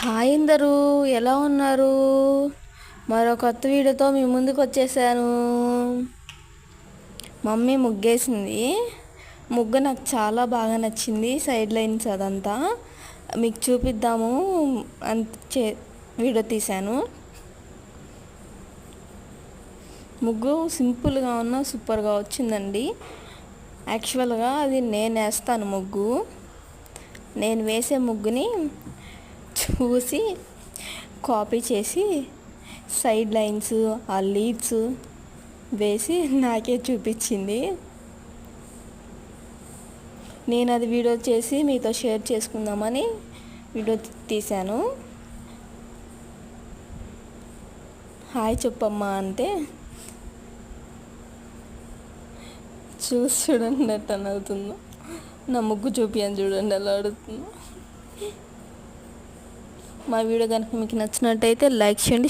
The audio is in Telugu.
హాయ్ అందరూ, ఎలా ఉన్నారు? మరో కొత్త వీడియోతో మీ ముందుకు వచ్చేసాను. మమ్మీ ముగ్గేసింది. ముగ్గు నాకు చాలా బాగా నచ్చింది. సైడ్ లైన్స్ అదంతా మీకు చూపిద్దాము వీడియో తీశాను. ముగ్గు సింపుల్గా ఉన్న సూపర్గా వచ్చిందండి. యాక్చువల్గా అది నేను వేస్తాను ముగ్గు. నేను వేసే ముగ్గుని చూసి కాపీ చేసి సైడ్ లైన్స్ ఆ లీడ్స్ వేసి నాకే చూపించింది. నేను అది వీడియో చేసి మీతో షేర్ చేసుకుందామని వీడియో తీశాను. హాయ్ చెప్పమ్మా అంటే చూడండి ఎట్ట అవుతుందో. నా ముగ్గు చూపియని చూడండి ఎలా అడుగుతుందో. మా వీడియో కనుక మీకు నచ్చినట్టయితే లైక్ చేయండి.